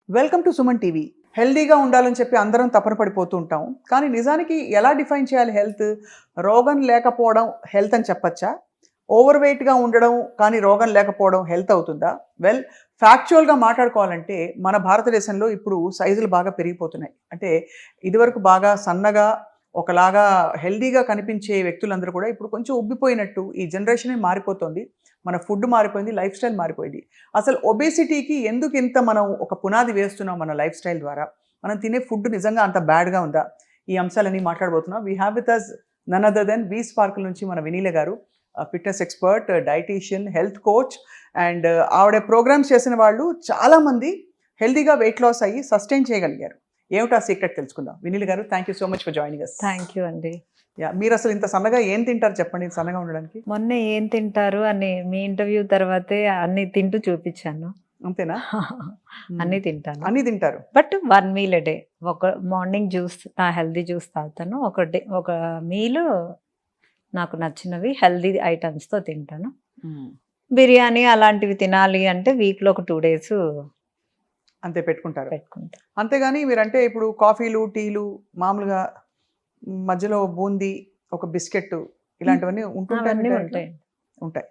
Welcome to Suman TV. హెల్దీగా ఉండాలని చెప్పి అందరం తపన పడిపోతూ ఉంటాం. కానీ నిజానికి ఎలా డిఫైన్ చేయాలి హెల్త్? రోగం లేకపోవడం హెల్త్ అని చెప్పచ్చా? ఓవర్ వెయిట్‌గా ఉండడం కానీ రోగం లేకపోవడం హెల్త్ అవుతుందా? ఫ్యాక్చువల్‌గా మాట్లాడుకోవాలంటే మన భారతదేశంలో ఇప్పుడు సైజులు బాగా పెరిగిపోతున్నాయి. అంటే ఇదివరకు బాగా సన్నగా ఒకలాగా హెల్దీగా కనిపించే వ్యక్తులందరూ కూడా ఇప్పుడు కొంచెం ఉబ్బిపోయినట్టు ఈ జనరేషనే మారిపోతోంది. మన ఫుడ్ మారిపోయింది. లైఫ్ స్టైల్ మారిపోయింది. అసలు ఒబేసిటీకి ఎందుకు ఇంత మనం ఒక పునాది వేస్తున్నాం మన లైఫ్ స్టైల్ ద్వారా? మనం తినే ఫుడ్ నిజంగా అంత బ్యాడ్‌గా ఉందా? ఈ అంశాలన్నీ మాట్లాడబోతున్నాం. We have with us none other than We Sparkle నుంచి మన వినీల గారు. Fitness expert, dietitian, health coach and ఆవిడ ప్రోగ్రామ్స్ చేసిన వాళ్ళు చాలామంది హెల్తీగా వెయిట్ లాస్ అయ్యి సస్టైన్ చేయగలిగారు. ఏమిటా సీక్రెట్ తెలుసుకుందాం. వినీల గారు, thank you so much for joining us. Thank you అండి. మీరు అసలు ఇంత సన్నగా ఏం తింటారు చెప్పండి సన్నగా ఉండడానికి? మొన్న ఏం తింటారు అని మీ ఇంటర్వ్యూ తర్వాతే అన్ని తింటూ చూపించాను. అంతేనా? అన్నీ తింటాను. అన్నీ తింటారు. But 1 meal a day. ఒక మార్నింగ్ జ్యూస్, నా హెల్దీ జ్యూస్ తాగుతాను. ఒక మీల్ నాకు నచ్చినవి హెల్దీ ఐటమ్స్తో తింటాను. బిర్యానీ అలాంటివి తినాలి అంటే వీక్లో ఒక 2 days అంతే పెట్టుకుంటారు. పెట్టుకుంటాను. అంతేగాని మీరంటే ఇప్పుడు కాఫీలు, టీలు మామూలుగా మధ్యలో బూందీ, ఒక బిస్కెట్ ఇలాంటివన్నీ అవన్నీ ఉంటాయి. ఉంటాయి. ఉంటాయి.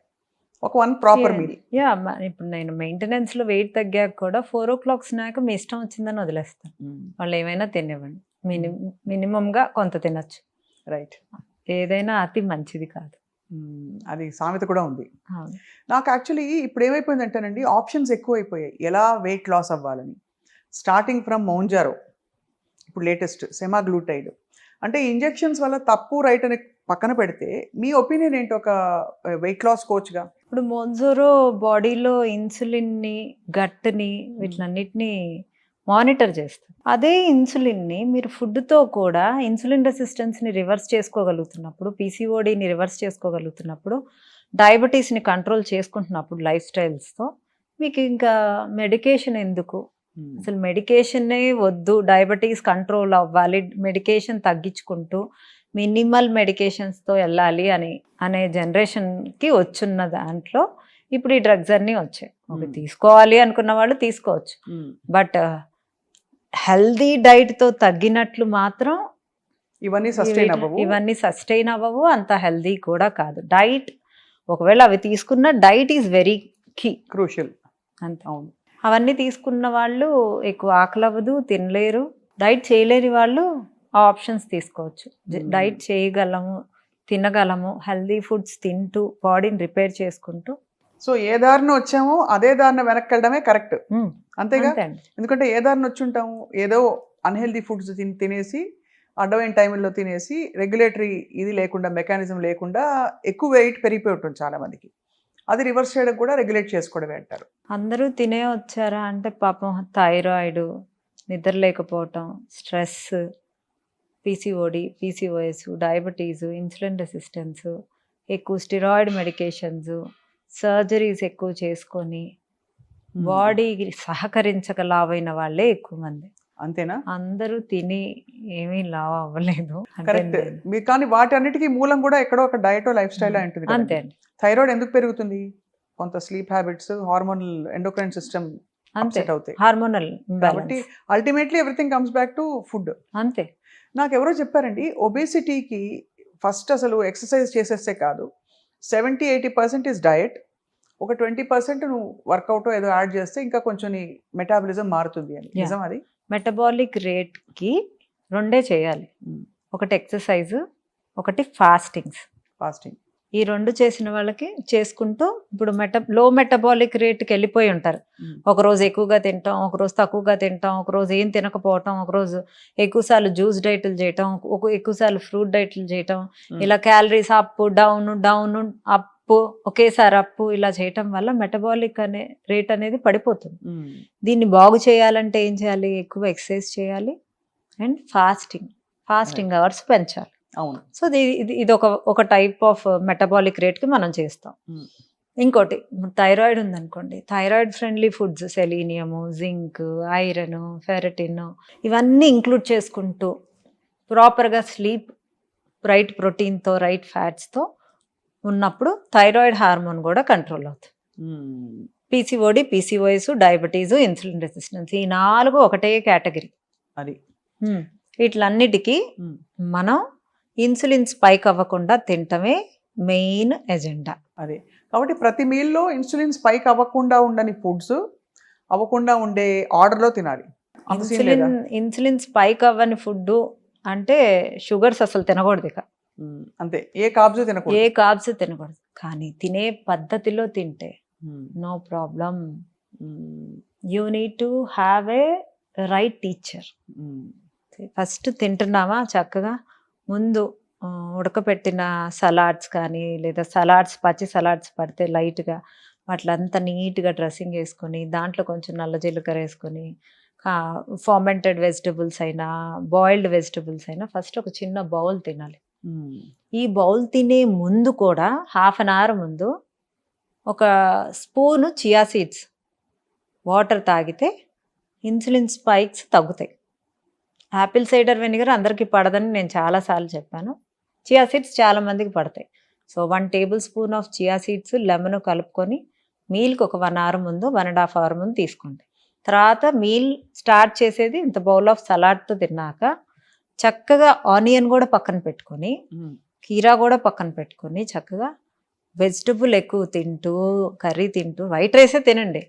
ఒక ప్రాపర్ మీల్. యా, ఇప్పుడు నేను మెయింటెనెన్స్లో వెయిట్ తగ్గాక కూడా 4 o'clock స్నాక్ మీ ఇష్టం వచ్చిందని వదిలేస్తాను. వాళ్ళు ఏమైనా తినివ్వండి. మినిమంగా కొంత తినచ్చు. రైట్. ఏదైనా అతి మంచిది కాదు. అది సామెత కూడా ఉంది. అవును. నాకు యాక్చువల్లీ ఇప్పుడు ఏమైపోయిందంటేనండి, ఆప్షన్స్ ఎక్కువైపోయాయి ఎలా వెయిట్ లాస్ అవ్వాలని. స్టార్టింగ్ ఫ్రమ్ మౌంజారో, ఇప్పుడు లేటెస్ట్ సెమాగ్లూటైడ్. అంటే ఇంజెక్షన్స్ వల్ల తప్పు రైట్ అని పక్కన పెడితే మీ ఒపీనియన్ ఏంటి ఒక వెయిట్ లాస్ కోచ్గా? ఇప్పుడు మోన్జోరో బాడీలో ఇన్సులిన్ని, గట్ని వీటిలన్నిటిని మానిటర్ చేస్తుంది. అదే ఇన్సులిన్ని మీరు ఫుడ్తో కూడా ఇన్సులిన్ రెసిస్టెన్స్ని రివర్స్ చేసుకోగలుగుతున్నప్పుడు, పీసీఓడిని రివర్స్ చేసుకోగలుగుతున్నప్పుడు, డయాబెటీస్ని కంట్రోల్ చేసుకుంటున్నప్పుడు లైఫ్ స్టైల్స్తో మీకు ఇంకా మెడికేషన్ ఎందుకు? అసలు మెడికేషనే వద్దు, డయాబెటీస్ కంట్రోల్ అవ్వాలి, మెడికేషన్ తగ్గించుకుంటూ మినిమల్ మెడికేషన్స్తో వెళ్ళాలి అనే జనరేషన్కి వచ్చున్న దాంట్లో ఇప్పుడు ఈ డ్రగ్స్ అన్నీ వచ్చాయి. ఒక తీసుకోవాలి అనుకున్న వాళ్ళు తీసుకోవచ్చు. బట్ హెల్దీ డైట్తో తగ్గినట్లు మాత్రం ఇవన్నీ సస్టైన్ అవ్వవు, అంత హెల్దీ కూడా కాదు. డైట్ ఒకవేళ అవి తీసుకున్న డైట్ ఈజ్ వెరీ క్రూషియల్. అంతే. అవును. అవన్నీ తీసుకున్న వాళ్ళు ఎక్కువ ఆకలి అవ్వదు, తినలేరు. డైట్ చేయలేని వాళ్ళు ఆ ఆప్షన్స్ తీసుకోవచ్చు. డైట్ చేయగలము, తినగలము, హెల్దీ ఫుడ్స్ తింటూ బాడీని రిపేర్ చేసుకుంటూ. సో ఏ దారిన వచ్చామో అదే దారిన వెనక్కి వెళ్ళడమే కరెక్ట్. అంతేగా? ఎందుకంటే ఏ దారిన వచ్చి ఉంటాము, ఏదో అన్హెల్దీ ఫుడ్స్ తినేసి అడ్డమైన టైంలో తినేసి రెగ్యులేటరీ ఇది లేకుండా, మెకానిజం లేకుండా ఎక్కువ వెయిట్ పెరిగిపోయి ఉంటుంది చాలా మందికి. అది రివర్స్ చేయడం కూడా రెగ్యులేట్ చేసుకోవడమే అంటారు. అందరూ తినే వచ్చారా అంటే పాపం థైరాయిడ్, నిద్ర లేకపోవటం, stress, PCOD, PCOS, diabetes, insulin resistance, ఎక్కువ స్టిరాయిడ్ మెడికేషన్స్, సర్జరీస్ ఎక్కువ చేసుకొని బాడీకి సహకరించక లావైన వాళ్ళే ఎక్కువ మంది. అంతేనా? అందరూ తిని ఏమీ లావ్ అవ్వలేదు. కరెక్ట్. కానీ వాటన్నిటికీ మూలం కూడా ఎక్కడో ఒక డైట్ లైఫ్ స్టైల్ ఉంటుంది. అంతే. థైరాయిడ్ ఎందుకు పెరుగుతుంది? కొంత sleep habits, hormonal endocrine system upset అవుతాయి. హార్మోనల్ కాబట్టి ultimately everything comes back to food. అంతే. నాకు ఎవరో చెప్పారండి, ఒబేసిటీకి ఫస్ట్ అసలు ఎక్సర్సైజ్ చేసేస్తే కాదు, 70-80% ఇస్ డయట్, ఒక 20% నువ్వు వర్కౌట్ ఏదో యాడ్ చేస్తే ఇంకా కొంచెం నీ మెటాబలిజం మారుతుంది అని. నిజం అది? మెటబాలిక్ రేట్కి 2 చేయాలి. ఒకటి ఎక్సర్సైజ్, ఒకటి ఫాస్టింగ్. ఈ 2 చేసిన వాళ్ళకి చేసుకుంటూ ఇప్పుడు లో మెటబాలిక్ రేట్కి వెళ్ళిపోయి ఉంటారు. ఒకరోజు ఎక్కువగా తింటాం, ఒకరోజు తక్కువగా తింటాం, ఒకరోజు ఏం తినకపోవటం, ఒకరోజు ఎక్కువసార్లు జ్యూస్ డైట్లు చేయటం, ఎక్కువసార్లు ఫ్రూట్ డైట్లు చేయటం, ఇలా క్యాలరీస్ అప్ డౌన్ అప్పు, ఒకేసారి అప్పు, ఇలా చేయటం వల్ల మెటబాలిక్ రేట్ అనేది పడిపోతుంది. దీన్ని బాగు చేయాలంటే ఏం చేయాలి? ఎక్కువ ఎక్సర్సైజ్ చేయాలి అండ్ ఫాస్టింగ్ అవర్స్ పెంచాలి. అవును. సో ఇది ఒక టైప్ ఆఫ్ మెటబాలిక్ రేట్కి మనం చేస్తాం. ఇంకోటి థైరాయిడ్ ఉందనుకోండి, thyroid friendly foods, selenium, zinc, iron, ferritin ఇవన్నీ ఇంక్లూడ్ చేసుకుంటూ ప్రాపర్గా స్లీప్, రైట్ ప్రోటీన్తో, రైట్ ఫ్యాట్స్తో ఉన్నప్పుడు థైరాయిడ్ హార్మోన్ కూడా కంట్రోల్ అవుతుంది. PCOD, PCOS, diabetes, insulin resistance, ఈ 4 ఒకటే కేటగిరీ. అది వీటిలన్నిటికీ ఉమ్, మనం ఇన్సులిన్ స్పైక్ అవ్వకుండా తినటమే మెయిన్ ఎజెండా. అది కాబట్టి ప్రతి మీల్లో ఇన్సులిన్ స్పైక్ అవ్వకుండా ఉండని ఫుడ్స్ అవ్వకుండా ఉండే ఆర్డర్లో తినాలి. అంత సీన్ లేదా? ఇన్సులిన్ స్పైక్ అవ్వని ఫుడ్ అంటే షుగర్స్ అసలు తినకూడదు. ఇక అంతే, ఏ కార్బ్స్ ఏ తినకూడదు. కార్బ్స్ తినకూడదు. కానీ తినే పద్ధతిలో తింటే um, no problem. Um, you need to have a right teacher. Um, first తింటున్నావా చక్కగా, ముందు ఉడకపెట్టిన సలాడ్స్ కానీ లేదా సలాడ్స్, పచ్చి సలాడ్స్ పడితే లైట్గా వాటిలంతా నీట్గా డ్రెస్సింగ్ వేసుకొని దాంట్లో కొంచెం నల్ల జీలకర్ర వేసుకొని, ఫర్మెంటెడ్ వెజిటబుల్స్ అయినా బాయిల్డ్ వెజిటబుల్స్ అయినా ఫస్ట్ ఒక చిన్న బౌల్ తినాలి. ఉమ్, ఈ బౌల్ తినే ముందు కూడా హాఫ్ అన్ అవర్ ముందు ఒక స్పూను చియా సీడ్స్ వాటర్ తాగితే ఇన్సులిన్ స్పైక్స్ తగ్గుతాయి. యాపిల్ సైడర్ వెనిగర్ అందరికీ పడదని నేను చాలాసార్లు చెప్పాను. చియా సీడ్స్ చాలామందికి పడతాయి. So 1 table spoon of chia seeds, lemon కలుపుకొని మీల్కి ఒక 1 అవర్ ముందు, 1.5 అవర్ ముందు తీసుకోండి. తర్వాత మీల్ స్టార్ట్ చేసేది ఇంత బౌల్ ఆఫ్ సలాడ్తో తిన్నాక చక్కగా ఆనియన్ కూడా పక్కన పెట్టుకొని, ఉమ్, కీరా కూడా పక్కన పెట్టుకొని, చక్కగా వెజిటబుల్ ఎక్కువ తింటూ, కర్రీ తింటూ, వైట్ రైసే తినండి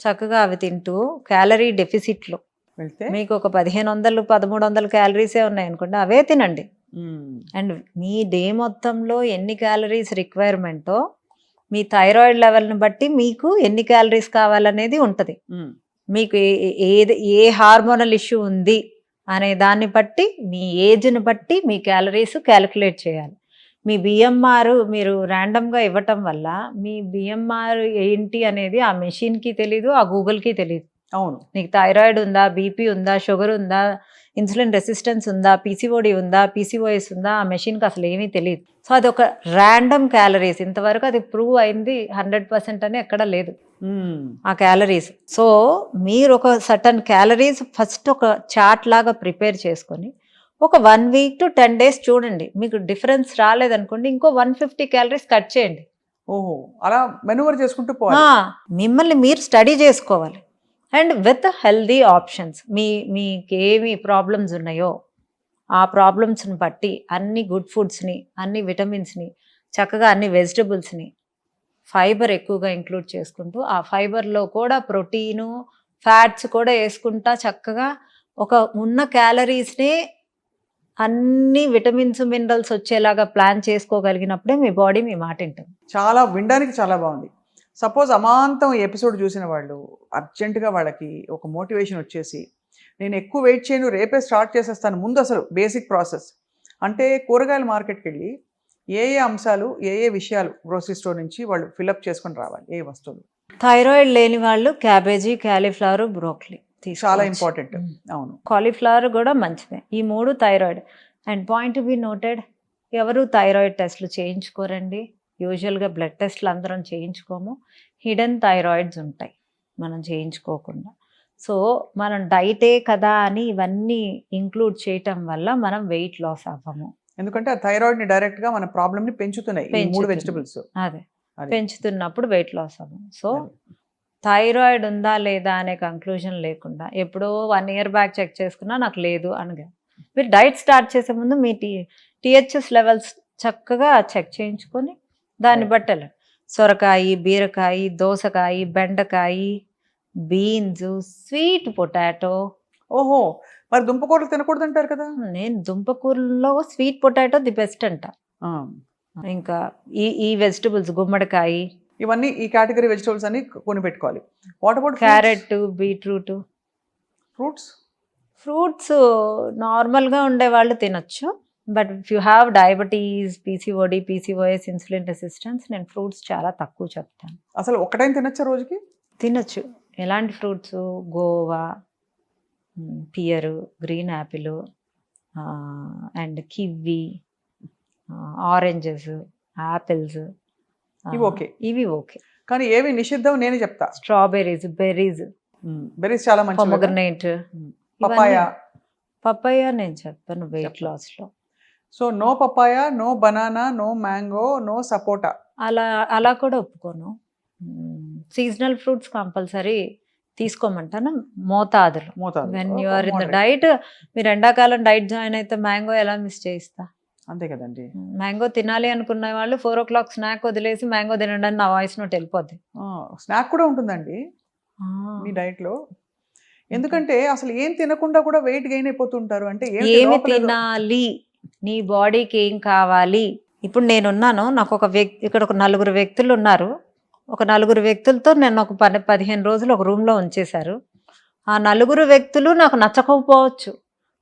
చక్కగా. అవి తింటూ క్యాలరీ డెఫిసిట్లో వెళ్తే మీకు ఒక 1500, 1300 క్యాలరీసే ఉన్నాయనుకోండి, అవే తినండి. ఉమ్, అండ్ మీ డే మొత్తంలో ఎన్ని క్యాలరీస్ రిక్వైర్మెంటో మీ థైరాయిడ్ లెవెల్ని బట్టి మీకు ఎన్ని క్యాలరీస్ కావాలనేది ఉంటుంది. ఉమ్, మీకు ఏ హార్మోనల్ ఇష్యూ ఉంది అనే దాన్ని బట్టి, మీ ఏజ్ని బట్టి మీ క్యాలరీస్ క్యాలిక్యులేట్ చేయాలి. మీ బిఎంఆర్ మీరు ర్యాండమ్గా ఇవ్వటం వల్ల మీ బిఎంఆర్ ఏంటి అనేది ఆ మెషిన్కి తెలీదు, ఆ గూగుల్కి తెలియదు. అవును. నీకు థైరాయిడ్ ఉందా, బీపీ ఉందా, షుగర్ ఉందా, ఇన్సులిన్ రెసిస్టెన్స్ ఉందా, పీసీఓడి ఉందా, పీసీఓఎస్ ఉందా, ఆ మెషిన్కి అసలు ఏమీ తెలియదు. సో అది ఒక ర్యాండమ్ క్యాలరీస్. ఇంతవరకు అది ప్రూవ్ అయింది 100% అని ఎక్కడ లేదు ఉమ్, ఆ క్యాలరీస్. సో మీరు ఒక సర్టన్ క్యాలరీస్ ఫస్ట్ ఒక చార్ట్ లాగా ప్రిపేర్ చేసుకొని ఒక 1 వీక్ టు 10 డేస్ చూడండి. మీకు డిఫరెన్స్ రాలేదనుకోండి, ఇంకో 150 క్యాలరీస్ కట్ చేయండి. ఓహో, అలా మెనూవర్ చేసుకుంటూ పోవాలి. మిమ్మల్ని మీరు స్టడీ చేసుకోవాలి. అండ్ విత్ హెల్దీ ఆప్షన్స్, మీకేమి ప్రాబ్లమ్స్ ఉన్నాయో ఆ ప్రాబ్లమ్స్ని బట్టి అన్ని గుడ్ ఫుడ్స్ని, అన్ని విటమిన్స్ని, చక్కగా అన్ని వెజిటబుల్స్ని, ఫైబర్ ఎక్కువగా ఇంక్లూడ్ చేసుకుంటూ, ఆ ఫైబర్లో కూడా ప్రోటీను, ఫ్యాట్స్ కూడా వేసుకుంటా చక్కగా ఒక ఉన్న క్యాలరీస్ని అన్ని విటమిన్స్, మినరల్స్ వచ్చేలాగా ప్లాన్ చేసుకోగలిగినప్పుడే మీ బాడీ మీ మాట వింటుంది. చాలా వినడానికి చాలా బాగుంది. సపోజ్ అమాంతం ఈ ఎపిసోడ్ చూసిన వాళ్ళు అర్జెంటుగా వాళ్ళకి ఒక మోటివేషన్ వచ్చేసి నేను ఎక్కువ వెయిట్ చేయను, రేపే స్టార్ట్ చేసేస్తాను. ముందు అసలు బేసిక్ ప్రాసెస్ అంటే కూరగాయల మార్కెట్కి వెళ్ళి ఏ అంశాలు, ఏ విషయాలు గ్రోసరీ స్టోర్ నుంచి వాళ్ళు ఫిల్అప్ చేసుకొని రావాలి, ఏ వస్తువులు? థైరాయిడ్ లేని వాళ్ళు క్యాబేజీ, క్యాలీఫ్లవర్, బ్రోకలీ చాలా ఇంపార్టెంట్. అవును, కాలీఫ్లవర్ కూడా మంచిదే. ఈ 3 thyroid. And point to be noted, ఎవరు థైరాయిడ్ టెస్ట్లు చేయించుకోరండి. యూజువల్గా బ్లడ్ టెస్ట్లు అందరం చేయించుకోము. హిడెన్ థైరాయిడ్స్ ఉంటాయి మనం చేయించుకోకుండా. సో మనం డైటే కదా అని ఇవన్నీ ఇంక్లూడ్ చేయటం వల్ల మనం వెయిట్ లాస్ అవ్వము. ఎందుకంటే ఆ థైరాయిడ్ని డైరెక్ట్గా మన ప్రాబ్లమ్ని పెంచుతున్నాయి ఈ 3 వెజిటబుల్స్. అదే పెంచుతున్నప్పుడు వెయిట్ లాస్ అవ్వము. సో థైరాయిడ్ ఉందా లేదా అనే కంక్లూజన్ లేకుండా ఎప్పుడో 1 ఇయర్ బ్యాక్ చెక్ చేసుకున్నా నాకు లేదు అనగా, మీరు డైట్ స్టార్ట్ చేసే ముందు మీ టీహెచ్ఎస్ లెవెల్స్ చక్కగా చెక్ చేయించుకొని దాన్ని బట్టి వెళ్ళండి. సొరకాయ, బీరకాయ, దోసకాయ, బెండకాయ, బీన్స్, స్వీట్ పొటాటో. ఓహో, మరి దుంపకూరలు తినకూడదు అంటారు కదా? నేను దుంపకూరలో స్వీట్ పొటాటో ది బెస్ట్ అంట. ఆ, ఇంకా ఈ వెజిటబుల్స్, గుమ్మడికాయ, ఇవన్నీ ఈ కేటగిరీ వెజిటబుల్స్ అన్ని కొని పెట్టుకోవాలి. What about carrot, beetroot? Fruits నార్మల్గా ఉండేవాళ్ళు తినొచ్చు. But if you have diabetes, PCOD, PCOS, insulin resistance, నేను ఫ్రూట్స్ చాలా తక్కువ చెప్తాను. అసలు ఒక్కటైనా తినచ్చా రోజుకి? తినొచ్చు. ఎలాంటి fruits? Goa, pear, green Apple, and kiwi, oranges, apples, ఇవి ఓకే. ఇవి ఓకే. కానీ ఏవి నిషిద్ధం నేను చెప్తా. స్ట్రాబెర్రీస్, బెర్రీస్, బెర్రీస్ చాలా మంచిది. పొమగ్రనేట్, పపాయ నేను చెప్పను వెయిట్ లాస్లో. So no papaya, no banana, no mango, no sapota. అలా కూడా ఒప్పుకోను. సీజనల్ ఫ్రూట్స్ కంపల్సరీ తీసుకోమంటాను మోతాదులు. మోతాదు when you are in the moderate. Diet, మీరు ఎండాకాలం డైట్ జాయిన్ అయితే మ్యాంగో ఎలా మిస్ చేయిస్తా? అంతే కదండి. మ్యాంగో తినాలి అనుకున్న వాళ్ళు 4 o'clock స్నాక్ వదిలేసి మ్యాంగో తినడానికి నా వాయిస్ నోట్ వెళ్ళిపోద్ది. స్నాక్ కూడా ఉంటుందండి మీ డైట్ లో. ఎందుకంటే అసలు ఏం తినకుండా కూడా వెయిట్ గెయిన్ అయిపోతుంటారు. అంటే ఏంటి ఏమి లోపల ఏదో- తినాలి, నీ బాడీకి ఏం కావాలి? ఇప్పుడు నేనున్నాను, నాకు ఒక వ్యక్తి, ఇక్కడ ఒక 4 వ్యక్తులు ఉన్నారు. ఒక 4 వ్యక్తులతో నేను ఒక 15 రోజులు ఒక రూమ్లో ఉంచేశారు. ఆ 4 వ్యక్తులు నాకు నచ్చకపోవచ్చు,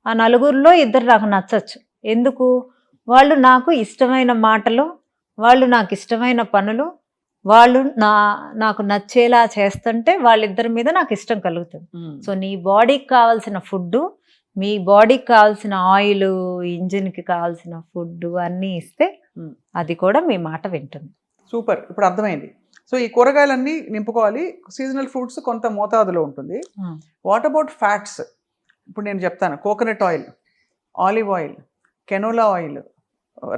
ఆ 4లో 2 నాకు నచ్చచ్చు. ఎందుకు? వాళ్ళు నాకు ఇష్టమైన మాటలు, వాళ్ళు నాకు ఇష్టమైన పనులు, వాళ్ళు నాకు నచ్చేలా చేస్తుంటే వాళ్ళిద్దరి మీద నాకు ఇష్టం కలుగుతుంది. సో నీ బాడీకి కావాల్సిన ఫుడ్, మీ బాడీకి కావాల్సిన ఆయిల్, ఇంజిన్కి కావాల్సిన ఫుడ్ అన్నీ ఇస్తే అది కూడా మీ మాట వింటుంది. సూపర్, ఇప్పుడు అర్థమైంది. సో ఈ కూరగాయలన్నీ నింపుకోవాలి. సీజనల్ ఫ్రూట్స్ కొంత మోతాదులో ఉంటుంది. What about fats? ఇప్పుడు నేను చెప్తాను, coconut oil, olive oil, canola oil,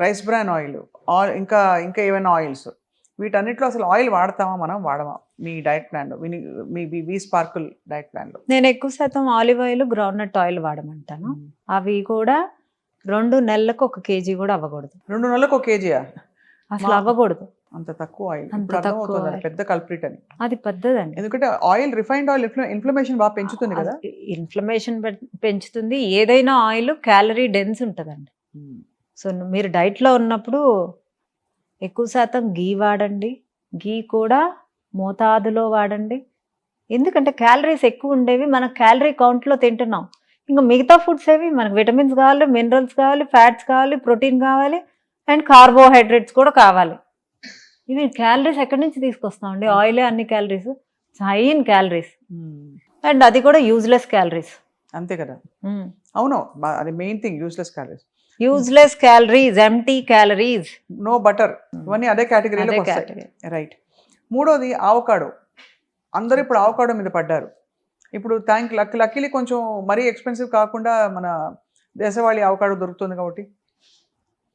rice bran oil, ఇంకా ఇంకా ఏమైనా ఆయిల్స్, వీటన్నిటిలో అసలు ఆయిల్ వాడతామా మనం, వాడమా మీ డైట్ ప్లాన్లో, మీ వి స్పార్కుల్ డైట్ ప్లాన్లో? నేను ఎక్కువ శాతం ఆలివ్ ఆయిల్, గ్రౌండ్నట్ ఆయిల్ వాడమంటాను. అవి కూడా 2 నెలలకు 1 kg కూడా అవ్వకూడదు. 2 నెలలకు 1 kgయా? అసలు అవ్వకూడదు. అంత తక్కువ ఆయిల్ అంత ఇప్పుడు తక్కువ అర్థమవుతుంది, oil. పెద్ద కల్ప్రిట్ అని. అది పెద్దదండి. ఎందుకంటే ఆయిల్, రిఫైన్డ్ ఆయిల్ ఇన్ఫ్లమేషన్ బాగా పెంచుతుంది కదా. ఇన్ఫ్లమేషన్ పెంచుతుంది. ఏదైనా ఆయిల్ క్యాలరీ డెన్స్ ఉంటుందండి. సో మీరు డైట్లో ఉన్నప్పుడు ఎక్కువ శాతం గీ వాడండి. గీ కూడా మోతాదులో వాడండి. ఎందుకంటే క్యాలరీస్ ఎక్కువ ఉండేవి మన క్యాలరీ కౌంట్లో తింటున్నాం. ఇంకా మిగతా ఫుడ్స్ ఏవి మనకు విటమిన్స్ కావాలి, మినరల్స్ కావాలి, ఫ్యాట్స్ కావాలి, ప్రోటీన్ కావాలి, అండ్ కార్బోహైడ్రేట్స్ కూడా కావాలి. ఇవి క్యాలరీస్ ఎక్కడి నుంచి తీసుకొస్తామండి? ఆయిలే అన్ని calories, high in calories, and అది కూడా యూజ్లెస్ క్యాలరీస్. అంతే కదా. అవును, అది main thing, useless calories. Useless calories, empty calories, no butter, ఇవన్నీ అదే కేటగిరీలో వస్తాయి. రైట్. మూడోది ఆవకాడో. అందరూ ఇప్పుడు ఆవకాడో మీద పడ్డారు. ఇప్పుడు లక్కీలీ కొంచెం మరీ ఎక్స్పెన్సివ్ కాకుండా మన దేశవాళీ ఆవకాడో దొరుకుతుంది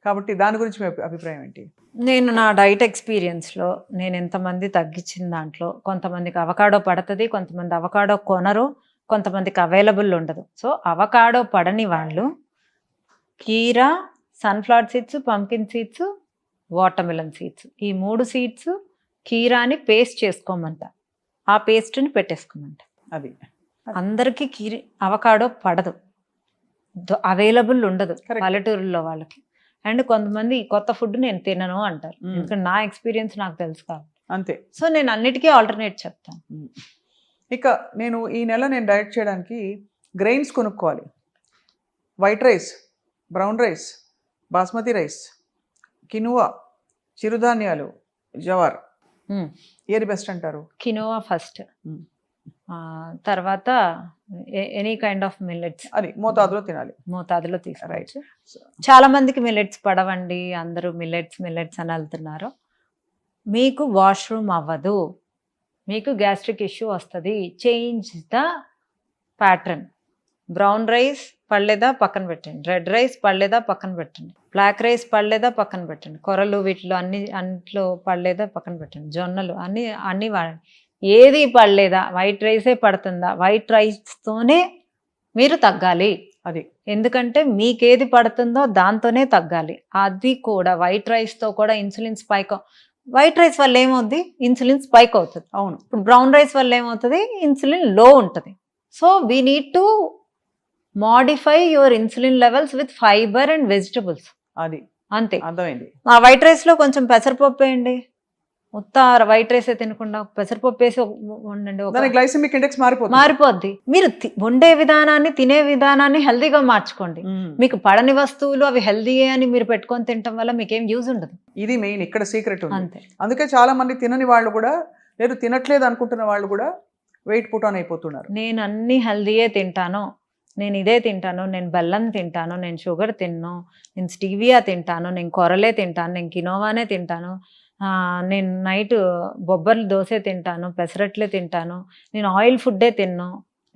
కాబట్టి దాని గురించి మీ అభిప్రాయం ఏంటి? నేను నా డైట్ ఎక్స్పీరియన్స్లో నేను ఎంతమంది తగ్గించిన దాంట్లో, కొంతమందికి అవకాడో పడుతుంది, కొంతమంది అవకాడో కొనరు, కొంతమందికి అవైలబుల్ ఉండదు. సో అవకాడో పడని వాళ్ళు కీరా, sunflower seeds, pumpkin seeds, watermelon seeds, ఈ 3 సీడ్స్ కీరాని పేస్ట్ చేసుకోమంట, ఆ పేస్ట్ని పెట్టేసుకోమంట. అది అందరికీ అవకాడో పడదు, అవైలబుల్ ఉండదు పల్లెటూరులో వాళ్ళకి. అండ్ కొంతమంది కొత్త ఫుడ్ నేను తినను అంటారు, ఎందుకంటే నా ఎక్స్పీరియన్స్ నాకు తెలుసు కాబట్టి. అంతే. సో నేను అన్నిటికీ ఆల్టర్నేట్ చెప్తాను. ఇక నేను ఈ నెల నేను డైట్ చేయడానికి గ్రెయిన్స్ కొనుక్కోవాలి. White rice, brown rice, basmati rice, quinoa, చిరుధాన్యాలు, జవార్, ఏది బెస్ట్ అంటారు? కినోవా ఫస్ట్, తర్వాత ఎనీ కైండ్ ఆఫ్ మిల్లెట్స్. అది మోతాదులో తినాలి, మోతాదులో తీసుకోవచ్చు. చాలా మందికి మిల్లెట్స్ పడవండి, అందరూ మిల్లెట్స్ అని వెళ్తున్నారు. మీకు వాష్రూమ్ అవ్వదు, మీకు గ్యాస్ట్రిక్ ఇష్యూ వస్తుంది. Change the pattern. Brown rice పడలేదా పక్కన పెట్టండి, రెడ్ రైస్ పడలేదా పక్కన పెట్టండి, బ్లాక్ రైస్ పడలేదా పక్కన పెట్టండి, కొరలు వీటిలో అన్నిట్లో పడలేదా పక్కన పెట్టండి, జొన్నలు అన్నీ వాడండి. ఏది పడలేదా, వైట్ రైసే పడుతుందా, వైట్ రైస్తోనే మీరు తగ్గాలి. అది ఎందుకంటే మీకేది పడుతుందో దాంతోనే తగ్గాలి. అది కూడా వైట్ రైస్తో కూడా ఇన్సులిన్ స్పైక్. వైట్ రైస్ వల్ల ఏమవుతుంది? ఇన్సులిన్ స్పైక్ అవుతుంది. అవును. ఇప్పుడు బ్రౌన్ రైస్ వల్ల ఏమవుతుంది? ఇన్సులిన్ లో ఉంటుంది. So we need to modify your insulin levels with fibre and vegetables. అది అంతే, అర్థమైంది. ఆ వైట్ రైస్లో కొంచెం పెసరపప్పు వేయండి, మొత్తం వైట్ రైస్ తినకుండా పెసరపప్పు వేసి వండండి, గ్లైసెమిక్ ఇండెక్స్ మారిపోద్ది. మీరు వండే విధానాన్ని, తినే విధానాన్ని హెల్దీగా మార్చుకోండి. మీకు పడని వస్తువులు అవి హెల్దీయే అని మీరు పెట్టుకొని తినటం వల్ల మీకేం యూజ్ ఉండదు. ఇది మెయిన్ ఇక్కడ సీక్రెట్ అంతే. అందుకే చాలా మంది తినని వాళ్ళు కూడా, లేదు తినట్లేదు అనుకుంటున్న వాళ్ళు కూడా వెయిట్ పుట్ ఆన్ అయిపోతున్నారు. నేను అన్ని హెల్దీయే తింటాను, నేను ఇదే తింటాను, నేను బెల్లం తింటాను, నేను షుగర్ తిన్ను, నేను స్టీవియా తింటాను, నేను కొరలే తింటాను, నేను కినోవానే తింటాను, నేను నైట్ బొబ్బర్లు దోశ తింటాను, పెసరట్లే తింటాను, నేను ఆయిల్ ఫుడ్డే తిన్ను,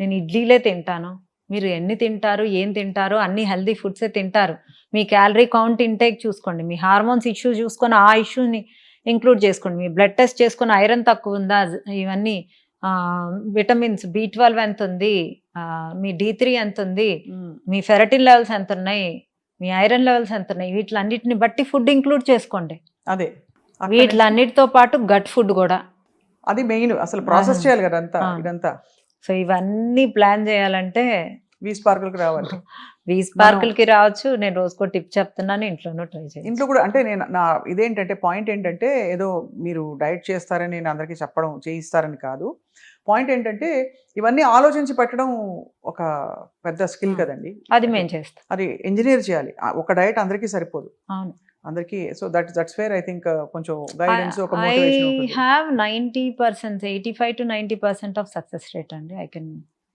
నేను ఇడ్లీలే తింటాను. మీరు ఎన్ని తింటారు, ఏం తింటారు, అన్ని హెల్దీ ఫుడ్సే తింటారు. మీ క్యాలరీ కౌంట్ ఇంటేక్ చూసుకోండి, మీ హార్మోన్స్ ఇష్యూ చూసుకొని ఆ ఇష్యూని ఇంక్లూడ్ చేసుకోండి. మీ బ్లడ్ టెస్ట్ చేసుకుని ఐరన్ తక్కువ ఉందా, ఇవన్నీ విటమిన్స్ B12 ఎంత ఉంది, మీ D3 ఎంత ఉంది, మీ ఫెరటిన్ లెవెల్స్ ఎంత ఉన్నాయి, మీ ఐరన్ లెవెల్స్ ఎంత ఉన్నాయి, వీటిలన్నిటిని బట్టి ఫుడ్ ఇంక్లూడ్ చేసుకోండి. అదే వీటిలన్నిటితో పాటు గట్ ఫుడ్ కూడా, అది మెయిన్. అసలు ప్రాసెస్ చేయాలి కదా అంతా ఇదంతా. సో ఇవన్నీ ప్లాన్ చేయాలంటే V-Sparkle కి రావాలి. V-Sparkle కి రావచ్చు. నేను రోజుకో టిప్ చెప్తున్నాను, ఇంట్లోనూ ట్రై చేయండి. ఇంట్లో కూడా అంటే నేను నా ఇదేంటంటే పాయింట్ ఏంటంటే ఏదో మీరు డైట్ చేస్తారని నేను అందరికీ చెప్పడం చేయిస్తారని కాదు. పాయింట్ ఏంటంటే ఇవన్నీ ఆలోచించి పెట్టడం ఒక పెద్ద స్కిల్ కదండి. అది మేము చేస్తాం. అది ఇంజనీర్ చేయాలి. ఒక డైట్ అందరికీ సరిపోదు. అవును, అందరికీ. So that's fair. I think కొంచెం గైడెన్స్, ఒక I motivation. Have 90%, 85 to 90% of success rate అండి. I can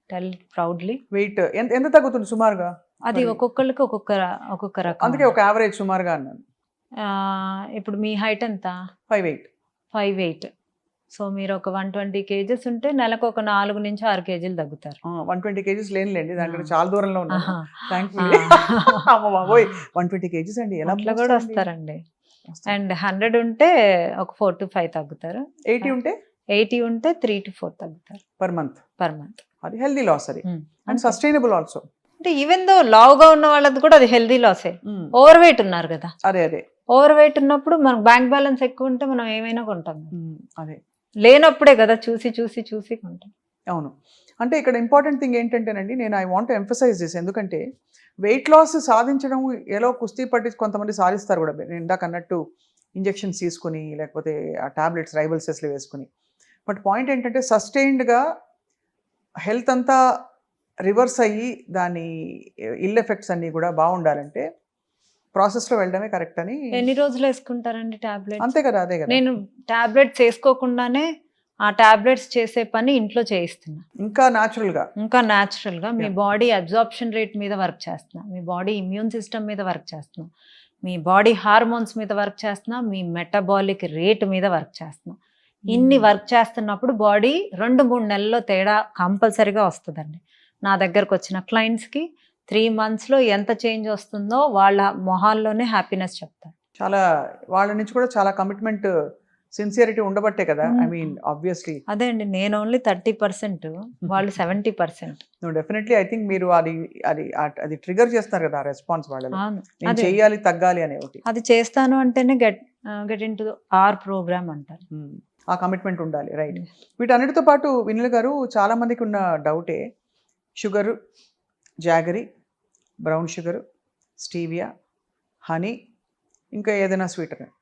tell proudly. Weight ఎంత తగ్గుతుంది సుమారుగా? అది ఒక్కొక్కరికి ఒక్కొక్క రకం. అందుకే ఒక యావరేజ్ సుమారుగా అన్నాను. ఇప్పుడు మీ హైట్ ఎంత? 5'8". 5'8". సో మీరు ఒక 120 kgs ఉంటే నెలకు ఒక 4 నుంచి 6 kgs తగ్గుతారు. 120 kgs లేనులేండి, దానికంటే చాలా దూరంలో ఉన్నాను. ఆహా. థ్యాంక్ఫుల్లీ. అమ్మ బాబోయ్, 120 kgs అండి, ఎలా అట్లా కూడా వస్తారండి. అండ్ 100 ఉంటే ఒక 4 to 5 తగ్గుతారు. 80 ఉంటే 80 ఉంటే 3 to 4 తగ్గుతారు పర్ మంత్. అది హెల్దీ లాస్. అది అండ్ సస్టైనబుల్ ఆల్సో. అంటే ఈవెన్ దో లావుగా ఉన్న వాళ్ళది కూడా అది హెల్దీ లాసే. ఓవర్ వెయిట్ ఉన్నారు కదా, అదే ఓవర్ వెయిట్ ఉన్నప్పుడు మనకు బ్యాంక్ బ్యాలెన్స్ ఎక్కువ ఉంటే మనం ఏమైనా కొంటాం. అదే లేనప్పుడే కదా చూసి కొంటాం. అవును. అంటే ఇక్కడ ఇంపార్టెంట్ థింగ్ ఏంటంటేనండి, నేను ఐ వాంట్ ఎంఫసైజ్ దిస్. ఎందుకంటే వెయిట్ లాస్ సాధించడం ఎలా కుస్తీ పట్టి కొంతమంది సాధిస్తారు కూడా. నేను ఇందాక అన్నట్టు ఇంజెక్షన్స్ తీసుకుని, లేకపోతే ఆ టాబ్లెట్స్ రైబల్సెస్లో వేసుకుని. బట్ పాయింట్ ఏంటంటే సస్టైన్డ్గా హెల్త్ అంతా రివర్స్ అయ్యి దాని ఇల్ ఎఫెక్ట్స్ అన్నీ కూడా బాగుండాలంటే ప్రాసెస్లో వెళ్ళడమే కరెక్ట్ అని. ఎన్ని రోజులు వేసుకుంటారండి టాబ్లెట్? అంతే కదా, అదే కదా. నేను టాబ్లెట్స్ వేసుకోకుండానే ఆ టాబ్లెట్స్ చేసే పని ఇంట్లో చేయిస్తున్నా. ఇంకా న్యాచురల్ గా మీ బాడీ అబ్జార్ప్షన్ రేట్ మీద వర్క్ చేస్తున్నా, మీ బాడీ ఇమ్యూన్ సిస్టమ్ మీద వర్క్ చేస్తున్నా, మీ బాడీ హార్మోన్స్ మీద వర్క్ చేస్తున్నా, మీ మెటబాలిక్ రేట్ మీద వర్క్ చేస్తున్నా. ఇన్ని వర్క్ చేస్తున్నప్పుడు బాడీ 2-3 నెలల్లో తేడా కంపల్సరీగా వస్తుందండి. నా దగ్గరకు వచ్చిన క్లయింట్స్కి 3 monthsలో ఎంత చేంజ్ వస్తుందో వాళ్ళ మొహాల్లోనే హ్యాపీనెస్ చెప్తారు. చాలా వాళ్ళ నుంచి కూడా చాలా కమిట్మెంట్, సిన్సియరిటీ ఉండబట్టే కదా. ఐ మీన్ ఆబ్వియస్లీ అదే అండి, నేను ఓన్లీ 30%, వాళ్ళు 70%. డెఫినెట్లీ ఐ థింక్ మీరు అది ట్రిగర్ చేస్తారు కదా, ఆ రెస్పాన్స్ వాళ్ళలో. నేను చేయాలి, తగ్గాలి అనే ఒకటి. అది చేస్తాను అంటేనే get into our programme అంటారు. ఆ కమిట్మెంట్ ఉండాలి. రైట్. వీటన్నిటితో పాటు వినిల్ గారు, చాలా మందికి ఉన్న డౌటే sugar, jaggery, brown sugar, stevia, honey, ఇంకా ఏదైనా స్వీటనర్,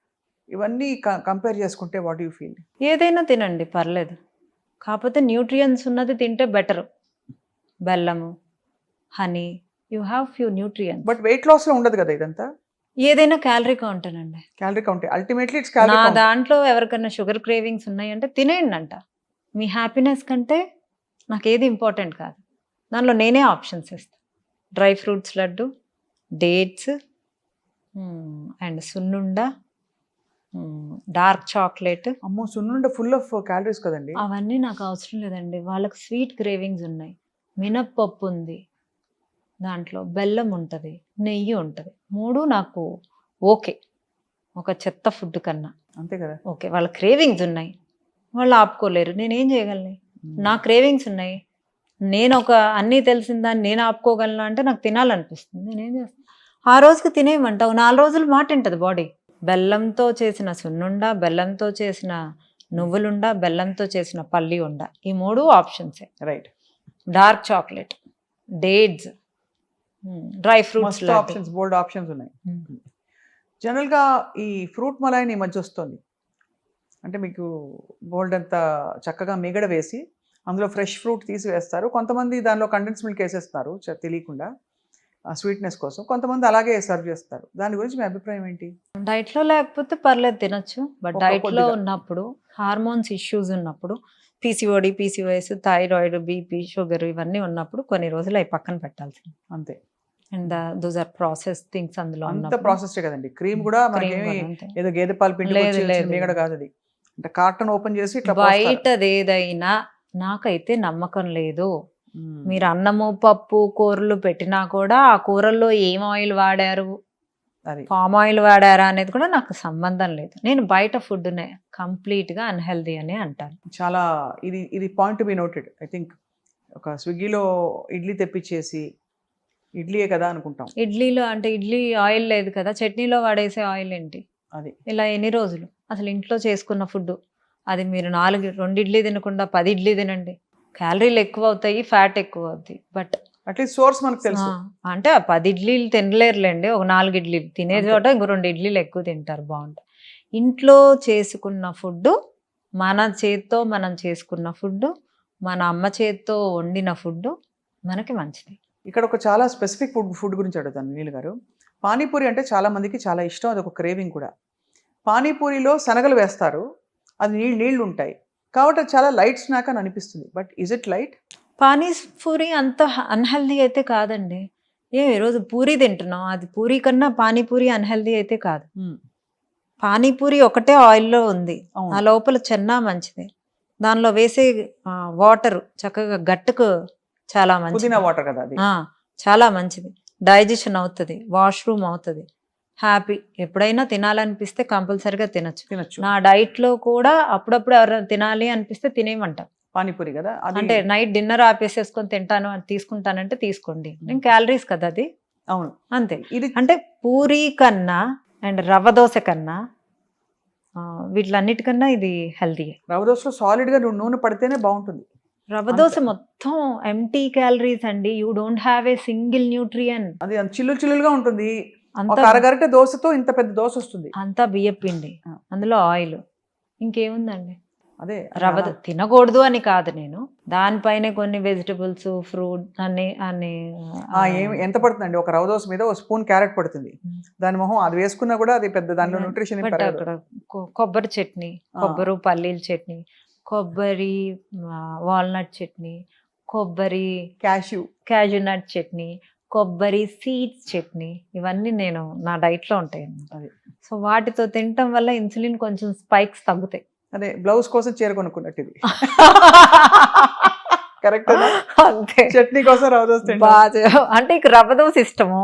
ఇవన్నీ కంపేర్ చేసుకుంటే వాట్ యూ ఫీల్? ఏదైనా తినండి, పర్లేదు. కాకపోతే న్యూట్రియన్స్ ఉన్నది తింటే బెటర్. బెల్లము, honey, you have few nutrients. But weight లాస్లో ఉండదు కదా ఇదంతా. ఏదైనా క్యాలరీ కౌంటేనండి. క్యాలరీ కౌంటే అల్టిమేట్లీ ఇట్స్ క్యాలరీ నా కౌంట్. దాంట్లో ఎవరికైనా షుగర్ క్రేవింగ్స్ ఉన్నాయంటే తినేయండి అంట. మీ హ్యాపీనెస్ కంటే నాకు ఏది ఇంపార్టెంట్ కాదు. దానిలో నేనే ఆప్షన్స్ ఇస్తాను. Dry fruits laddu, dates and సున్నుండ, డార్క్ చాక్లెట్. అమ్మో, సున్నుండ ఫుల్ ఆఫ్ క్యాలరీస్ కదండి. అవన్నీ నాకు అవసరం లేదండి. వాళ్ళకి స్వీట్ క్రేవింగ్స్ ఉన్నాయి. మినప్పప్పు ఉంది, దాంట్లో బెల్లం ఉంటుంది, నెయ్యి ఉంటుంది. 3 నాకు ఓకే, ఒక చెత్త ఫుడ్ కన్నా. అంతే కదా. ఓకే, వాళ్ళ క్రేవింగ్స్ ఉన్నాయి, వాళ్ళు ఆపుకోలేరు, నేనేం చేయగలను? నా క్రేవింగ్స్ ఉన్నాయి, నేను ఒక అన్నీ తెలిసిన దాన్ని నేను ఆపుకోగలను అంటే నాకు తినాలనిపిస్తుంది, నేనేం చేస్తాను? ఆ రోజుకి తినేయమంటావు, 4 రోజులు మాట ఉంటుంది బాడీ. బెల్లంతో చేసిన సున్నుండ, బెల్లంతో చేసిన నువ్వులుండ, బెల్లంతో చేసిన పల్లి ఉండ, ఈ 3 ఆప్షన్సే. Right. Dark chocolate, dates, dry fruits, options, bold options ఉన్నాయి. జనరల్గా ఈ ఫ్రూట్ మలాయిని ఈ మధ్య వస్తుంది. అంటే మీకు బోల్డ్ అంతా చక్కగా మిగడ వేసి అందులో ఫ్రెష్ ఫ్రూట్ తీసి వేస్తారు. కొంతమంది దానిలో కండెన్స్ మిల్క్ వేసేస్తారు తెలియకుండా స్వీట్నెస్ కోసం. కొంతమంది అలాగే సర్వ్ చేస్తారు. దాని గురించి మీ అభిప్రాయం ఏంటి? డైట్లో లేకపోతే పర్లేదు, తినొచ్చు. బట్ డైట్లో ఉన్నప్పుడు, హార్మోన్స్ ఇష్యూస్ ఉన్నప్పుడు, PCOD, PCOS, thyroid, BP, sugar ఇవన్నీ ఉన్నప్పుడు కొన్ని రోజులు అవి పక్కన పెట్టాల్సింది అంతే. And those are process things. అందులో అంత ప్రాసెస్ కదండి. క్రీమ్ కూడా మనకేమి ఏదో గేదె పాలు పిండి మిగడ కాదు. అది అంటే కార్టన్ ఓపెన్ చేసి ఇట్లా బయటది ఏదైనా నాకైతే నమ్మకం లేదు. మీరు అన్నము, పప్పు, కూరలు పెట్టినా కూడా ఆ కూరల్లో ఏం ఆయిల్ వాడారు, అది పామ్ ఆయిల్ వాడారా అనేది కూడా నాకు సంబంధం లేదు. నేను బయట ఫుడ్నే కంప్లీట్గా అన్హెల్దీ అని అంటాను. చాలా ఇది point to be noted. I think ఒక స్విగ్గీలో ఇడ్లీ తెప్పించేసి ఇడ్లీయే కదా అనుకుంటాం. ఇడ్లీలో అంటే ఇడ్లీ ఆయిల్ లేదు కదా, చట్నీలో వాడేసే ఆయిల్ ఏంటి? అది ఇలా ఎన్ని రోజులు అసలు ఇంట్లో చేసుకున్న ఫుడ్ అది మీరు 2 ఇడ్లీ తినకుండా 10 ఇడ్లీ తినండి, క్యాలరీలు ఎక్కువ అవుతాయి, ఫ్యాట్ ఎక్కువ అవుతాయి. బట్ అట్లీస్ట్ సోర్స్ మనకు తెలుసు. అంటే ఆ 10 ఇడ్లీలు తినలేరులేండి, ఒక 4 ఇడ్లీలు తినే చోట ఇంకో 2 ఇడ్లీలు ఎక్కువ తింటారు, బాగుంటాయి. ఇంట్లో చేసుకున్న ఫుడ్, మన చేత్తో మనం చేసుకున్న ఫుడ్, మన అమ్మ చేత్తో వండిన ఫుడ్ మనకి మంచిది. ఇక్కడ ఒక చాలా స్పెసిఫిక్ ఫుడ్ గురించి అడుగుతాను నీళ్ళు గారు. పానీపూరి అంటే చాలా మందికి చాలా ఇష్టం, అది ఒక క్రేవింగ్ కూడా. పానీపూరిలో శనగలు వేస్తారు, అది నీళ్ళు ఉంటాయి కాబట్టి అది చాలా లైట్ స్నాక్ అని అనిపిస్తుంది. But is it light? Panipuri అంత అన్హెల్దీ అయితే కాదండి. ఈరోజు పూరి తింటున్నాం, అది పూరి కన్నా పానీపూరి అన్హెల్దీ అయితే కాదు. పానీపూరి ఒకటే ఆయిల్లో ఉంది, ఆ లోపల చెన్నా మంచిది, దానిలో వేసే వాటర్ చక్కగా గట్టుకు చాలా మంచిది, పుదీనా వాటర్ కదా అది, చాలా మంచిది, డైజెషన్ అవుతుంది, వాష్రూమ్ అవుతుంది, హ్యాపీ. ఎప్పుడైనా తినాలనిపిస్తే కంపల్సరిగా తినచ్చు. నా డైట్లో కూడా అప్పుడప్పుడు ఎవరైనా తినాలి అనిపిస్తే తినేయమంటాం. పానీపూరి కదా అంటే నైట్ డిన్నర్ ఆపేసేసుకొని తింటాను అని తీసుకుంటానంటే తీసుకోండి, నేను క్యాలరీస్ కదా అది. అవును అంతే. ఇది అంటే పూరి కన్నా అండ్ రవ్వ దోశ కన్నా వీటిలన్నిటికన్నా ఇది హెల్తీ. రవ్వ దోశలో సాలిడ్ గా నూనె పడితేనే బాగుంటుంది. రవ్వ దోశ మొత్తం ఎంటీ క్యాలరీస్ అండి, you don't have a single nutrient. అది చిల్లుగా ఉంటుంది. ఒక అరగరిట దోశతో ఇంత పెద్ద దోశ వస్తుంది. అంతా బియ్యపిండి, అందులో ఆయిల్, ఇంకేముందండి. అదే రవ్వ తినకూడదు అని కాదు, నేను దానిపైన కొన్ని వెజిటబుల్స్, ఫ్రూట్ అన్ని ఎంత పడుతుందండి ఒక రవ్వ దోశ మీద? ఒక స్పూన్ క్యారెట్ పడుతుంది, దాని మొహం అది వేసుకున్నా కూడా అది పెద్ద దానిలో న్యూట్రిషన్. అక్కడ కొబ్బరి చట్నీ, కొబ్బరి పల్లీల చట్నీ, కొబ్బరి వాల్నట్ చట్నీ, కొబ్బరి క్యాష్యూ నట్ చట్నీ, కొబ్బరి సీడ్స్ చట్నీ, ఇవన్నీ నేను నా డైట్లో ఉంటాయి. సో వాటితో తినటం వల్ల ఇన్సులిన్ కొంచెం స్పైక్స్ తగ్గుతాయి. అదే బ్లౌజ్ కోసం చీర కొనుక్కున్నట్టు ఇది. కరెక్ట్. అంతే, చట్నీ కోసం రవ్వ దోశ అంటే ఇక రవ్వ దోశ ఇష్టము,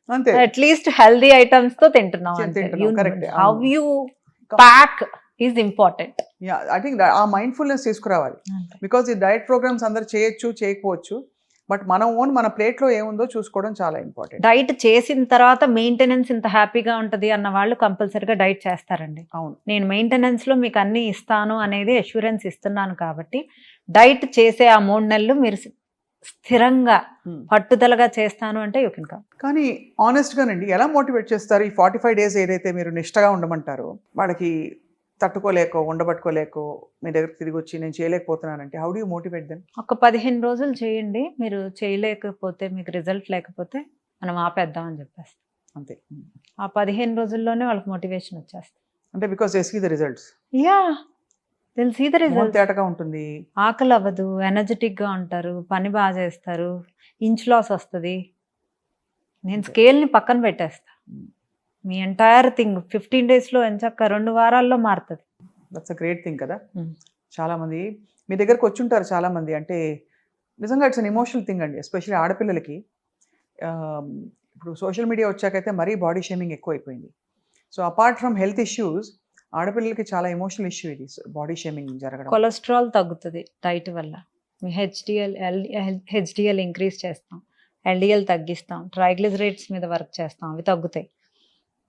అంతే. అట్లీస్ట్ హెల్దీ ఐటమ్స్ తో తింటున్నాం. How you pack is important. I think ఆ మైండ్ఫుల్నెస్ తీసుకురావాలి. బికాస్ ఈ డైట్ ప్రోగ్రామ్స్ అందరు చేయొచ్చు, చేయకపోవచ్చు, బట్ మన ప్లేట్లో ఏముందో చూసుకోవడం చాలా ఇంపార్టెంట్. డైట్ చేసిన తర్వాత మెయింటెనెన్స్ ఇంత హ్యాపీగా ఉంటుంది అన్న వాళ్ళు కంపల్సరీగా డైట్ చేస్తారండి. అవును, నేను మెయింటెనెన్స్లో మీకు అన్నీ ఇస్తాను అనేది అష్యూరెన్స్ ఇస్తున్నాను కాబట్టి డైట్ చేసే ఆ 3 నెలలు మీరు స్థిరంగా పట్టుదలగా చేస్తాను అంటే యూ కెన్ కమ్. కానీ ఆనెస్ట్గానండి ఎలా మోటివేట్ చేస్తారు? ఈ 45 days ఏదైతే మీరు నిష్టగా ఉండమంటారో, వాళ్ళకి తట్టుకోలేకో ఉండబట్టుకోలేకో మీ దగ్గర తిరిగి వచ్చి నేను చేయలేకపోతున్నానంటే how do you motivate them? ఒక 15 రోజులు చేయండి, మీరు చేయలేకపోతే, మీకు రిజల్ట్ లేకపోతే మనం ఆపేద్దామని చెప్పేస్తాం, అంతే. ఆ 15 రోజుల్లోనే వాళ్ళకి మోటివేషన్ వచ్చేస్తుంది. అంటే because they see the results. Yeah, they'll see the result. తేటగా ఉంటుంది, ఆకలి అవ్వదు, ఎనర్జెటిక్గా ఉంటారు, పని బాగా చేస్తారు, ఇంచ్ లాస్ వస్తుంది. నేను స్కేల్ని పక్కన పెట్టేస్తా, మీ ఎంటైర్ థింగ్ 15 daysలో ఎంచక్క 2 వారాల్లో మారుతుంది. దట్స్ అ గ్రేట్ థింగ్ కదా. చాలామంది మీ దగ్గరకు వచ్చి ఉంటారు, చాలామంది. అంటే నిజంగా ఇట్స్ అన్ ఎమోషనల్ థింగ్ అండి, ఎస్పెషల్లీ ఆడపిల్లలకి. ఇప్పుడు సోషల్ మీడియా వచ్చాకైతే మరీ బాడీ షేమింగ్ ఎక్కువైపోయింది. So apart from health issues, ఆడపిల్లలకి చాలా ఎమోషనల్ ఇష్యూ ఇది, బాడీ షేమింగ్ జరగడం. కొలెస్ట్రాల్ తగ్గుతుంది డైట్ వల్ల, మీ హెచ్డిఎల్ ఇంక్రీజ్ చేస్తాం, ఎల్డిఎల్ తగ్గిస్తాం, ట్రైగ్లిజరైడ్స్ మీద వర్క్ చేస్తాం, అవి తగ్గుతాయి.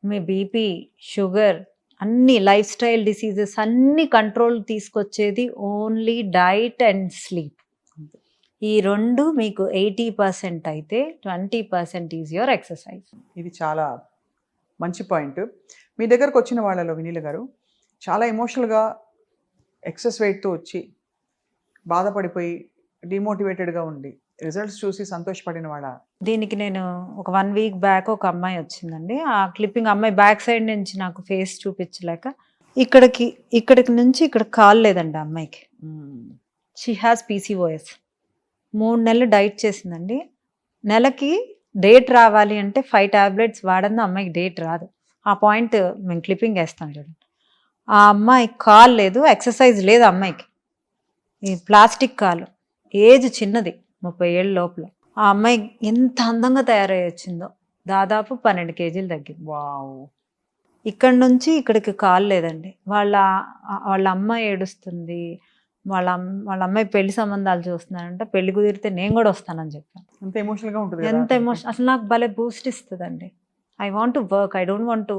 మీ బీపీ, షుగర్, అన్ని లైఫ్ స్టైల్ డిసీజెస్ అన్ని కంట్రోల్ తీసుకొచ్చేది ఓన్లీ డైట్ అండ్ స్లీప్. ఈ 2 మీకు 80% అయితే 20% ఈజ్ యువర్ ఎక్సర్సైజ్. ఇది చాలా మంచి పాయింట్. మీ దగ్గరకు వచ్చిన వాళ్ళలో వినీల గారు చాలా ఎమోషనల్గా ఎక్సెస్ వెయిట్తో వచ్చి బాధపడిపోయి డిమోటివేటెడ్గా ఉండి రిజల్ట్స్ చూసి సంతోషపడిన వాళ్ళ? దీనికి నేను ఒక 1 week బ్యాక్ ఒక అమ్మాయి వచ్చిందండి. ఆ క్లిప్పింగ్ అమ్మాయి బ్యాక్ సైడ్ నుంచి నాకు ఫేస్ చూపించలేక ఇక్కడికి నుంచి ఇక్కడ కాల్ లేదండి అమ్మాయికి. She has PCOS. 3 నెలలు డైట్ చేసిందండి. నెలకి డేట్ రావాలి అంటే 5 tablets వాడంది, అమ్మాయికి డేట్ రాదు. ఆ పాయింట్ మేము క్లిప్పింగ్ వేస్తాం చూడండి. ఆ అమ్మాయి కాల్ లేదు, ఎక్సర్సైజ్ లేదు అమ్మాయికి, ఈ ప్లాస్టిక్ కాలు, ఏజ్ చిన్నది 30 ఏళ్ళ లోపల. ఆ అమ్మాయి ఎంత అందంగా తయారయ్యి వచ్చిందో, దాదాపు 12 కేజీలు తగ్గింది. వావ్! ఇక్కడ నుంచి ఇక్కడికి కాలు లేదండి. వాళ్ళ అమ్మ ఏడుస్తుంది. వాళ్ళ అమ్మాయి పెళ్లి సంబంధాలు చూస్తున్నారంట. పెళ్లి కుదిరితే నేను కూడా వస్తానని చెప్పాను. ఎంత ఎమోషనల్‌గా ఉంటది కదా! ఎంత ఎమోషన్ అసలు నాకు భలే బూస్ట్ ఇస్తదండి. I want to work. I don't want to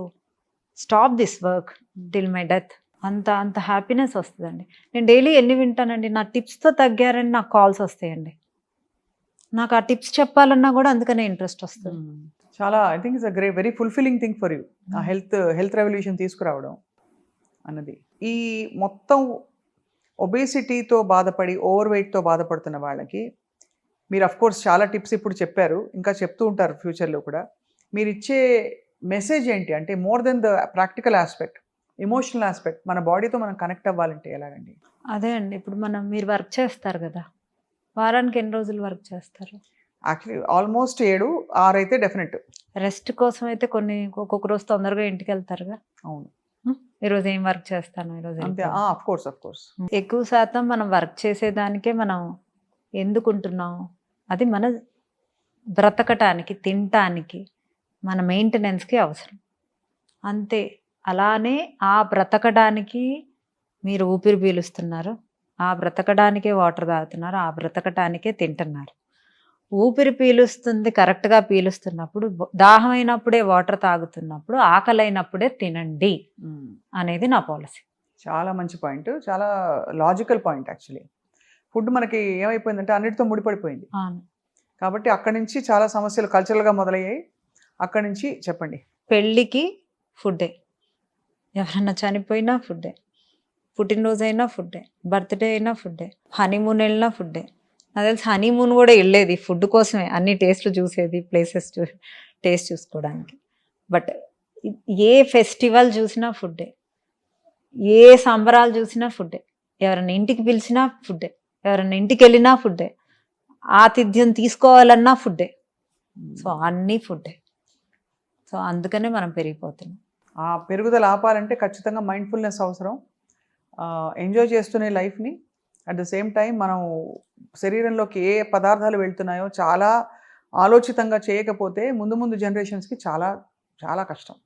stop this work till my death. అంత హ్యాపీనెస్ వస్తదండి. నేను డైలీ ఎన్ని వింటానండి. నా టిప్స్‌తో తగ్గారని నాకు కాల్స్ వస్తాయండి. నాకు ఆ టిప్స్ చెప్పాలన్నా కూడా అందుకనే ఇంట్రెస్ట్ వస్తది. చాలా I think it's a very fulfilling thing for you. ఆ హెల్త్ రెవల్యూషన్ తీసుకురావడం అన్నది. ఈ మొత్తం ఒబేసిటీతో బాధపడి ఓవర్ వెయిట్‌తో బాధపడుతున్న వాళ్ళకి మీరు కోర్స్ చాలా టిప్స్ ఇప్పుడు చెప్పారు. ఇంకా చెప్తూ ఉంటారు ఫ్యూచర్‌లో కూడా. మీరిచ్చే మెసేజ్ ఏంటి? అంటే more than the practical aspect, emotional aspect మన బాడీతో మనం కనెక్ట్ అవ్వాలంటే ఎలాగండి? అదే అండి. ఇప్పుడు మీరు వర్క్ చేస్తారు కదా! వారానికి ఎన్ని రోజులు వర్క్ చేస్తారు? యాక్చువల్లీ ఆల్మోస్ట్ 7, 6 అయితే డెఫినెట్. రెస్ట్ కోసం అయితే ఒక్కొక్క రోజు తొందరగా ఇంటికెళ్తారుగా. అవును. ఈరోజు ఏం వర్క్ చేస్తాను ఈరోజు అంతే. వెళ్ళిపోదాం. Of course. ఎక్కువ శాతం మనం వర్క్ చేసేదానికే మనం ఎందుకుంటున్నాం? అది మన బ్రతకటానికి, తినటానికి, మన మెయింటెనెన్స్‌కి అవసరం. అంతే. అలానే ఆ బ్రతకడానికి మీరు ఊపిరి పీలుస్తున్నారు. ఆ బ్రతకడానికే వాటర్ తాగుతున్నారు. ఆ బ్రతకటానికే తింటున్నారు. ఊపిరి పీలుస్తుంది కరెక్ట్‌గా పీలుస్తున్నప్పుడు, దాహం అయినప్పుడే వాటర్ తాగుతున్నప్పుడు, ఆకలైనప్పుడే తినండి అనేది నా పాలసీ. చాలా మంచి పాయింట్. చాలా లాజికల్ పాయింట్ యాక్చువల్లీ. ఫుడ్ మనకి ఏమైపోయిందంటే అన్నిటితో ముడిపడిపోయింది. అవును. కాబట్టి అక్కడి నుంచి చాలా సమస్యలు కల్చరల్‌గా మొదలయ్యాయి. అక్కడి నుంచి చెప్పండి. పెళ్ళికి ఫుడ్డే. ఎవరన్నా చనిపోయినా ఫుడ్డే. పుట్టినరోజైనా ఫుడ్డే. బర్త్‌డే అయినా ఫుడ్డే. హనీమూన్ వెళ్ళినా ఫుడ్డే. నాకు తెలిసి హనీమూన్ కూడా వెళ్ళేది ఫుడ్ కోసమే. అన్ని టేస్ట్లు చూసేది, ప్లేసెస్ టేస్ట్ చూసుకోవడానికి. బట్ ఏ ఫెస్టివల్ చూసినా ఫుడ్డే. ఏ సంబరాలు చూసినా ఫుడ్డే. ఎవరైనా ఇంటికి పిలిచినా ఫుడ్డే. ఎవరైనా ఇంటికి వెళ్ళినా ఫుడ్డే. ఆతిథ్యం తీసుకోవాలన్నా ఫుడ్డే. సో అన్నీ ఫుడ్డే. సో అందుకనే మనం పెరిగిపోతున్నాం. ఆ పెరుగుదల ఆపాలంటే ఖచ్చితంగా మైండ్ఫుల్నెస్ అవసరం. ఎంజాయ్ చేస్తూనే లైఫ్ని అట్ ద సేమ్ టైం మనం శరీరంలోకి ఏ పదార్థాలు వెళ్తున్నాయో చాలా ఆలోచితంగా చేయకపోతే ముందు జనరేషన్స్కి చాలా చాలా కష్టం.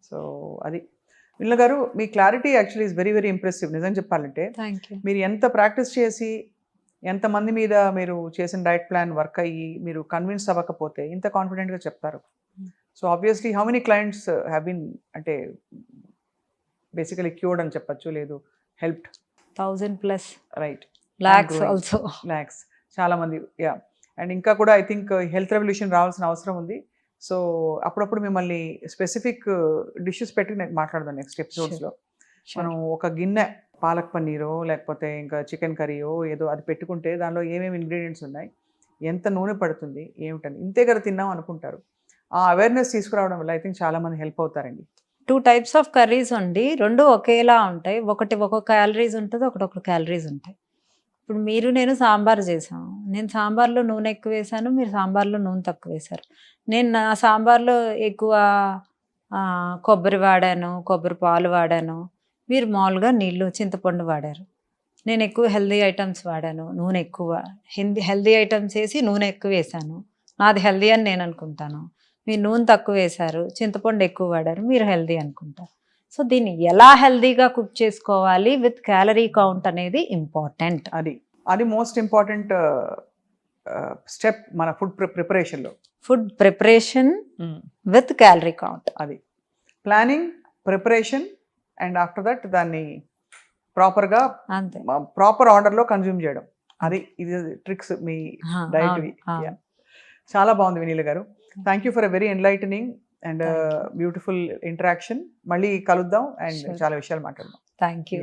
సో అది విమల గారు, మీ clarity actually is very impressive. నిజం చెప్పాలంటే థ్యాంక్ యూ. మీరు ఎంత ప్రాక్టీస్ చేసి ఎంతమంది మీద మీరు చేసిన డైట్ ప్లాన్ వర్క్ అయ్యి మీరు కన్విన్స్ అవ్వకపోతే ఇంత కాన్ఫిడెంట్గా చెప్తారు. So obviously how many clients have been అంటే బేసికలీ క్యూర్డ్ అని చెప్పచ్చు, లేదు helped? 1000+ right. lakhs also. Lakhs చాలామంది. యా. అండ్ ఇంకా కూడా ఐ థింక్ హెల్త్ రెవల్యూషన్ రావాల్సిన అవసరం ఉంది. సో అప్పుడప్పుడు మిమ్మల్ని స్పెసిఫిక్ డిషెస్ పెట్టి నేను మాట్లాడదాం నెక్స్ట్ ఎపిసోడ్స్లో. మనం ఒక గిన్నె పాలక్ పన్నీరో లేకపోతే ఇంకా చికెన్ కర్రీయో ఏదో అది పెట్టుకుంటే దానిలో ఏమేమి ఇంగ్రీడియంట్స్ ఉన్నాయి, ఎంత నూనె పడుతుంది, ఏమిటని ఇంతే కదా తిన్నాం అనుకుంటారు. ఆ అవేర్నెస్ తీసుకురావడం వల్ల ఐ థింక్ చాలామంది హెల్ప్ అవుతారండి. 2 types ఆఫ్ కర్రీస్ ఉండి 2 ఒకేలా ఉంటాయి. ఒకటి ఒక క్యాలరీస్ ఉంటుంది, ఒకటి క్యాలరీస్ ఉంటాయి. ఇప్పుడు మీరు నేను సాంబార్ చేసాం. నేను సాంబార్లో నూనె ఎక్కువ వేసాను, మీరు సాంబార్లో నూనె తక్కువ వేశారు. నేను నా సాంబార్లో ఎక్కువ కొబ్బరి వాడాను, కొబ్బరి పాలు వాడాను. మీరు మామూలుగా నీళ్ళు చింతపండు వాడారు. నేను ఎక్కువ హెల్దీ ఐటమ్స్ వాడాను, నూనె ఎక్కువ. హెల్దీ ఐటమ్స్ వేసి నూనె ఎక్కువ వేసాను. నాది హెల్దీ అని నేను అనుకుంటాను. మీరు నూనె తక్కువ వేశారు, చింతపండు ఎక్కువ వాడారు, మీరు హెల్దీ అనుకుంటారు. సో దీన్ని ఎలా హెల్దీగా కుక్ చేసుకోవాలి విత్ క్యాలరీ కౌంట్ అనేది ఇంపార్టెంట్. అది మోస్ట్ ఇంపార్టెంట్ స్టెప్ మన ఫుడ్ ప్రిపరేషన్లో. Food preparation with calorie count. అది planning, preparation and after that దాన్ని ప్రాపర్గా అంతే, ప్రాపర్ ఆర్డర్లో కన్జ్యూమ్ చేయడం. ఇది ట్రిక్స్ మీ డైట్వి. చాలా బాగుంది వినీల గారు. Thank you for a very enlightening and beautiful interaction. మళ్ళీ కలుద్దాం అండ్ చాలా విషయాలు మాట్లాడదాం. Thank you.